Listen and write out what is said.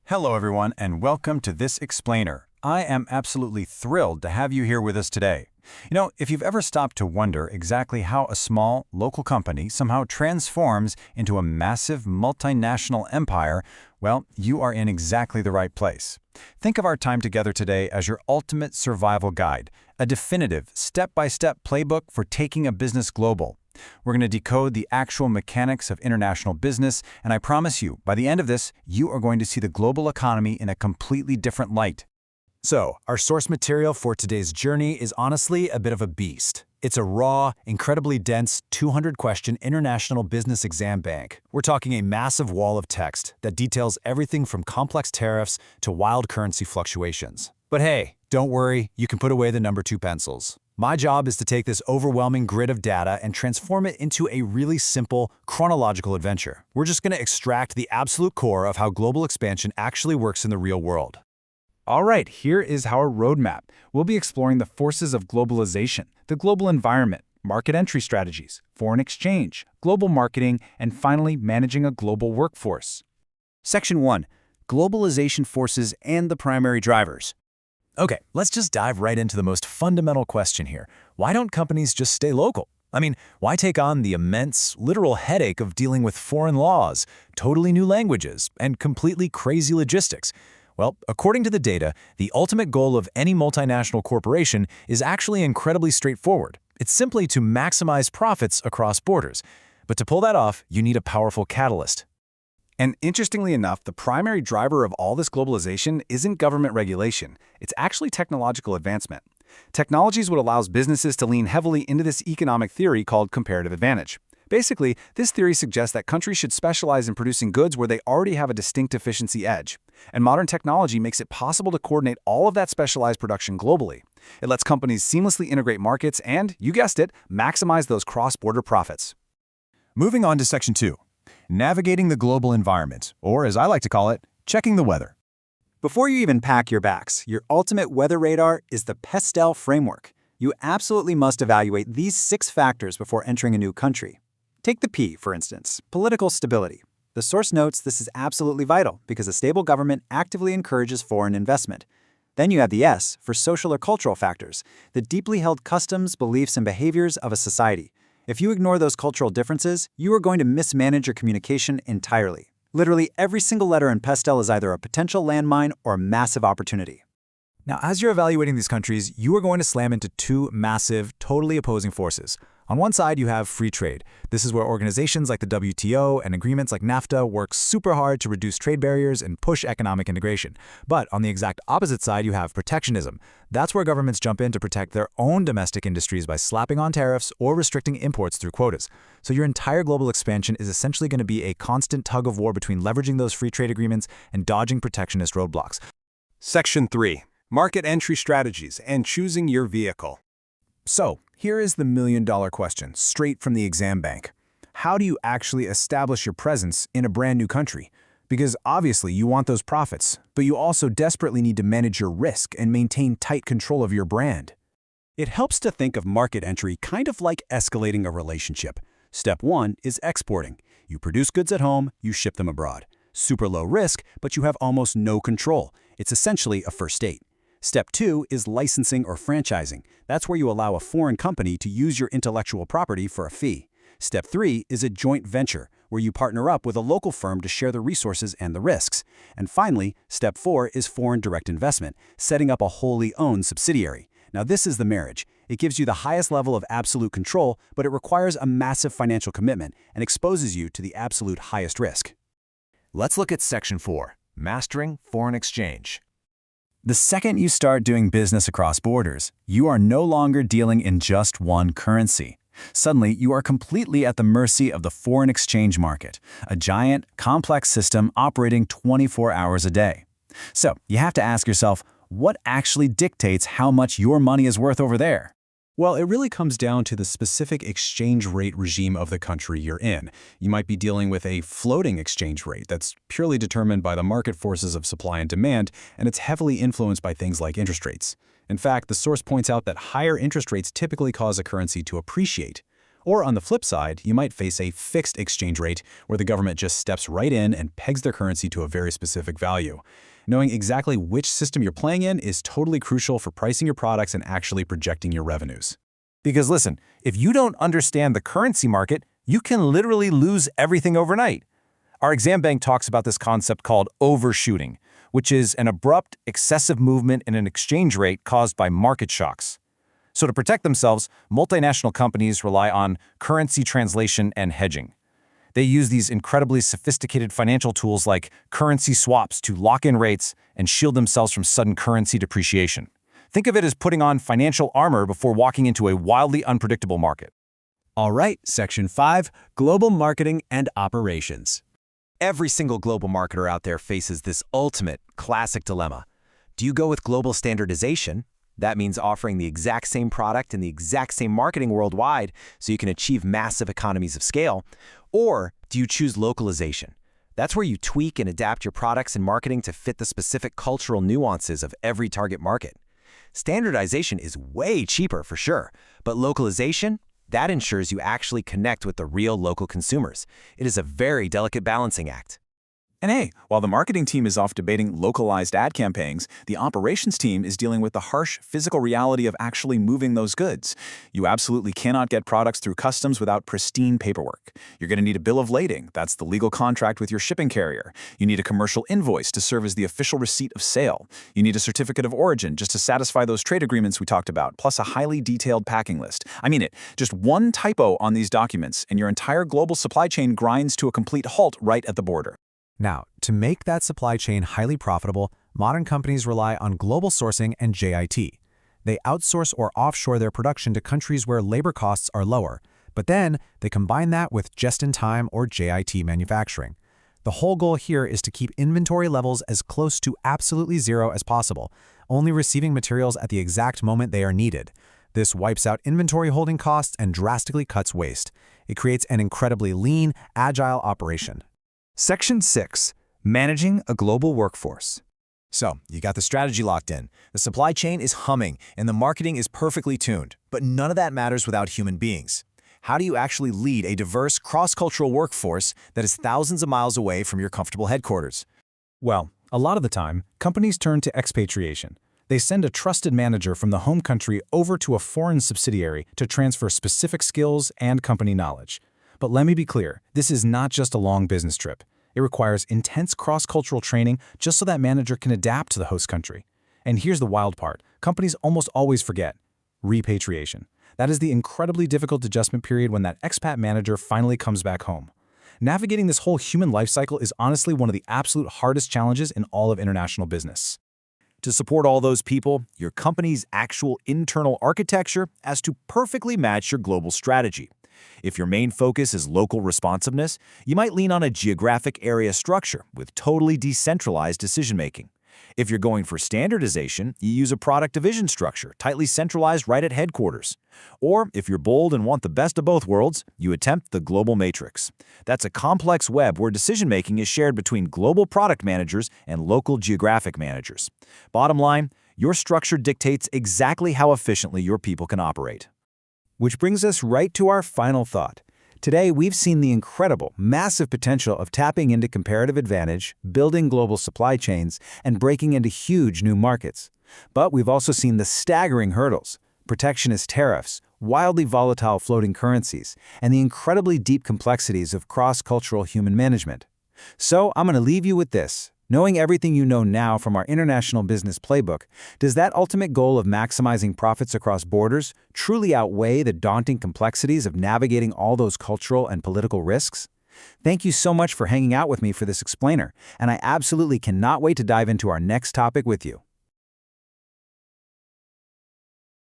Hello everyone and welcome to this explainer. I am absolutely thrilled to have you here with us today. If you've ever stopped to wonder exactly how a small, local company somehow transforms into a massive multinational empire, well, you are in exactly the right place. Think of our time together today as your ultimate survival guide, a definitive, step-by-step playbook for taking a business global. We're going to decode the actual mechanics of international business, and I promise you, by the end of this, you are going to see the global economy in a completely different light. So, our source material for today's journey is honestly a bit of a beast. It's a raw, incredibly dense, 200-question international business exam bank. We're talking a massive wall of text that details everything from complex tariffs to wild currency fluctuations. But hey, don't worry, you can put away the number 2 pencils. My job is to take this overwhelming grid of data and transform it into a really simple, chronological adventure. We're just going to extract the absolute core of how global expansion actually works in the real world. All right, here is our roadmap. We'll be exploring the forces of globalization, the global environment, market entry strategies, foreign exchange, global marketing, and finally, managing a global workforce. Section 1. Globalization forces and the primary drivers. Okay, let's just dive right into the most fundamental question here. Why don't companies just stay local? I mean, why take on the immense, literal headache of dealing with foreign laws, totally new languages, and completely crazy logistics? Well, according to the data, the ultimate goal of any multinational corporation is actually incredibly straightforward. It's simply to maximize profits across borders. But to pull that off, you need a powerful catalyst. And interestingly enough, the primary driver of all this globalization isn't government regulation. It's actually technological advancement. Technology is what allows businesses to lean heavily into this economic theory called comparative advantage. Basically, this theory suggests that countries should specialize in producing goods where they already have a distinct efficiency edge. And modern technology makes it possible to coordinate all of that specialized production globally. It lets companies seamlessly integrate markets and, you guessed it, maximize those cross-border profits. Moving on to Section 2. Navigating the global environment, or as I like to call it, checking the weather. Before you even pack your bags, your ultimate weather radar is the PESTEL framework. You absolutely must evaluate these 6 factors before entering a new country. Take the P, for instance, political stability. The source notes this is absolutely vital because a stable government actively encourages foreign investment. Then you have the S for social or cultural factors, the deeply held customs, beliefs, and behaviors of a society. If you ignore those cultural differences, you are going to mismanage your communication entirely. Literally every single letter in PESTEL is either a potential landmine or a massive opportunity. Now, as you're evaluating these countries, you are going to slam into 2 massive, totally opposing forces. On one side, you have free trade. This is where organizations like the WTO and agreements like NAFTA work super hard to reduce trade barriers and push economic integration. But on the exact opposite side, you have protectionism. That's where governments jump in to protect their own domestic industries by slapping on tariffs or restricting imports through quotas. So your entire global expansion is essentially going to be a constant tug of war between leveraging those free trade agreements and dodging protectionist roadblocks. Section 3. Market entry strategies and choosing your vehicle. So, here is the million-dollar question, straight from the exam bank. How do you actually establish your presence in a brand new country? Because obviously you want those profits, but you also desperately need to manage your risk and maintain tight control of your brand. It helps to think of market entry kind of like escalating a relationship. Step 1 is exporting. You produce goods at home, you ship them abroad. Super low risk, but you have almost no control. It's essentially a first date. Step 2 is licensing or franchising. That's where you allow a foreign company to use your intellectual property for a fee. Step 3 is a joint venture, where you partner up with a local firm to share the resources and the risks. And finally, Step 4 is foreign direct investment, setting up a wholly owned subsidiary. Now this is the marriage. It gives you the highest level of absolute control, but it requires a massive financial commitment and exposes you to the absolute highest risk. Let's look at Section 4, Mastering Foreign Exchange. The second you start doing business across borders, you are no longer dealing in just one currency. Suddenly, you are completely at the mercy of the foreign exchange market, a giant, complex system operating 24 hours a day. So, you have to ask yourself, what actually dictates how much your money is worth over there? Well, it really comes down to the specific exchange rate regime of the country you're in. You might be dealing with a floating exchange rate that's purely determined by the market forces of supply and demand, and it's heavily influenced by things like interest rates. In fact, the source points out that higher interest rates typically cause a currency to appreciate. Or on the flip side, you might face a fixed exchange rate where the government just steps right in and pegs their currency to a very specific value. Knowing exactly which system you're playing in is totally crucial for pricing your products and actually projecting your revenues. Because listen, if you don't understand the currency market, you can literally lose everything overnight. Our exam bank talks about this concept called overshooting, which is an abrupt, excessive movement in an exchange rate caused by market shocks. So to protect themselves, multinational companies rely on currency translation and hedging. They use these incredibly sophisticated financial tools like currency swaps to lock in rates and shield themselves from sudden currency depreciation. Think of it as putting on financial armor before walking into a wildly unpredictable market. All right, Section 5, Global Marketing and Operations. Every single global marketer out there faces this ultimate, classic dilemma. Do you go with global standardization? That means offering the exact same product and the exact same marketing worldwide so you can achieve massive economies of scale. Or do you choose localization? That's where you tweak and adapt your products and marketing to fit the specific cultural nuances of every target market. Standardization is way cheaper for sure, but localization, that ensures you actually connect with the real local consumers. It is a very delicate balancing act. And hey, while the marketing team is off debating localized ad campaigns, the operations team is dealing with the harsh physical reality of actually moving those goods. You absolutely cannot get products through customs without pristine paperwork. You're going to need a bill of lading. That's the legal contract with your shipping carrier. You need a commercial invoice to serve as the official receipt of sale. You need a certificate of origin just to satisfy those trade agreements we talked about, plus a highly detailed packing list. I mean it, just one typo on these documents, and your entire global supply chain grinds to a complete halt right at the border. Now, to make that supply chain highly profitable, modern companies rely on global sourcing and JIT. They outsource or offshore their production to countries where labor costs are lower, but then they combine that with just-in-time or JIT manufacturing. The whole goal here is to keep inventory levels as close to absolutely zero as possible, only receiving materials at the exact moment they are needed. This wipes out inventory holding costs and drastically cuts waste. It creates an incredibly lean, agile operation. Section 6. Managing a global workforce. So, you got the strategy locked in. The supply chain is humming, and the marketing is perfectly tuned. But none of that matters without human beings. How do you actually lead a diverse, cross-cultural workforce that is thousands of miles away from your comfortable headquarters? Well, a lot of the time, companies turn to expatriation. They send a trusted manager from the home country over to a foreign subsidiary to transfer specific skills and company knowledge. But let me be clear, this is not just a long business trip. It requires intense cross-cultural training just so that manager can adapt to the host country. And here's the wild part. Companies almost always forget: repatriation. That is the incredibly difficult adjustment period when that expat manager finally comes back home. Navigating this whole human life cycle is honestly one of the absolute hardest challenges in all of international business. To support all those people, your company's actual internal architecture has to perfectly match your global strategy. If your main focus is local responsiveness, you might lean on a geographic area structure with totally decentralized decision-making. If you're going for standardization, you use a product division structure, tightly centralized right at headquarters. Or if you're bold and want the best of both worlds, you attempt the global matrix. That's a complex web where decision-making is shared between global product managers and local geographic managers. Bottom line, your structure dictates exactly how efficiently your people can operate. Which brings us right to our final thought. Today, we've seen the incredible, massive potential of tapping into comparative advantage, building global supply chains, and breaking into huge new markets. But we've also seen the staggering hurdles: protectionist tariffs, wildly volatile floating currencies, and the incredibly deep complexities of cross-cultural human management. So I'm going to leave you with this. Knowing everything you know now from our international business playbook, does that ultimate goal of maximizing profits across borders truly outweigh the daunting complexities of navigating all those cultural and political risks? Thank you so much for hanging out with me for this explainer, and I absolutely cannot wait to dive into our next topic with you.